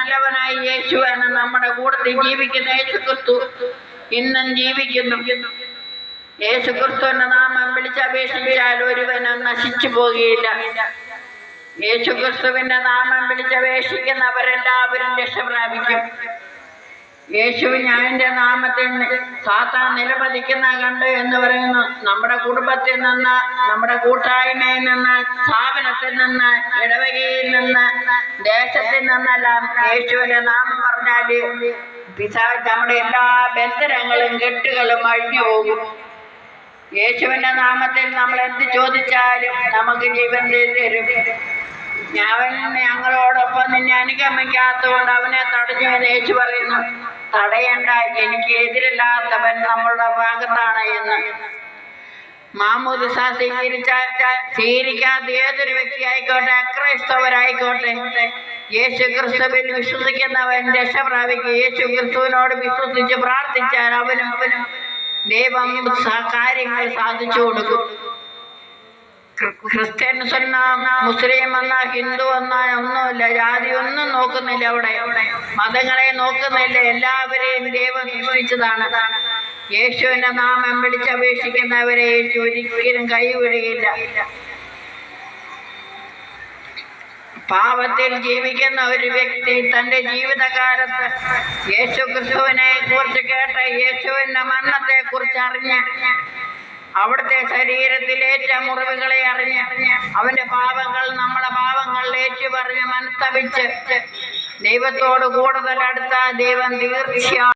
നല്ലവനായി യേശു എന്ന നമ്മുടെ കൂട്ടത്തിൽ ജീവിക്കുന്ന യേശു ക്രിസ്തു ഇന്നും ജീവിക്കുന്നു. യേശു ക്രിസ്തുവിന്റെ നാമം വിളിച്ചപേക്ഷിച്ചാൽ ഒരുവനും നശിച്ചു പോകുകയില്ല. യേശു ക്രിസ്തുവിന്റെ നാമം വിളിച്ചപേക്ഷിക്കുന്നവരെല്ലാവരും രക്ഷ പ്രാപിക്കും. യേശുവിന്റെ നാമത്തിൽ സാത്താൻ നിലപതിക്കുന്ന കണ്ടു എന്ന് പറയുന്നു. നമ്മുടെ കുടുംബത്തിൽ നിന്ന്, നമ്മുടെ കൂട്ടായ്മയിൽ നിന്ന്, സ്ഥാപനത്തിൽ നിന്ന്, ഇടവകയിൽ നിന്ന്, ദേശത്തിൽ നിന്നെല്ലാം യേശുവിന്റെ നാമം പറഞ്ഞാല് നമ്മുടെ എല്ലാ ബന്ധനങ്ങളും കെട്ടുകളും അഴിഞ്ഞു പോകും. യേശുവിന്റെ നാമത്തിൽ നമ്മൾ എന്ത് ചോദിച്ചാലും നമുക്ക് ജീവൻ തരും. ഞങ്ങളോടൊപ്പം നിന്നെ അനുഗമിക്കാത്തതുകൊണ്ട് അവനെ തടഞ്ഞു എന്ന് യേശു പറയുന്നു. തടയണ്ട, എനിക്ക് എതിരില്ലാത്തവൻ നമ്മളുടെ ഭാഗത്താണ് എന്ന്. മാമോദിസ സ്വീകരിക്കാത്ത ഏതൊരു വ്യക്തി ആയിക്കോട്ടെ, അക്രൈസ്തവരായിക്കോട്ടെ, യേശു ക്രിസ്തുവിൽ വിശ്വസിക്കുന്നവൻ രക്ഷ പ്രാപിക്കും. യേശു ക്രിസ്തുവിനോട് വിശ്വസിച്ച് പ്രാർത്ഥിച്ചാൽ അവനും ദൈവം കാര്യങ്ങൾ സാധിച്ചു കൊടുക്കും. ക്രിസ്ത്യൻസ് എന്ന, മുസ്ലിം എന്ന, ഹിന്ദു എന്ന ഒന്നുമില്ല, ജാതി ഒന്നും നോക്കുന്നില്ല. അവിടെ മതങ്ങളെ നോക്കുന്നില്ല. എല്ലാവരെയും ദൈവം സൃഷ്ടിച്ചതാണ്. യേശുവിന്റെ നാമം വിളിച്ചപേക്ഷിക്കുന്നവരെ യേശു ഒരിക്കലും കൈവിടുകയില്ല. പാപത്തിൽ ജീവിക്കുന്ന ഒരു വ്യക്തി തന്റെ ജീവിതകാലത്ത് യേശു ക്രിസ്തുവിനെ കുറിച്ച് കേട്ട, യേശുവിന്റെ മരണത്തെ കുറിച്ച് അറിഞ്ഞ്, അവിടുത്തെ ശരീരത്തിലേറ്റ മുറിവുകളെ അറിഞ്ഞ്, അവന്റെ പാപങ്ങൾ നമ്മുടെ പാപങ്ങൾ ഏറ്റുപറഞ്ഞ് മനസ്തപിച്ച് ദൈവത്തോട് കൂടുതൽ അടുത്ത ദൈവം തീർച്ചയായും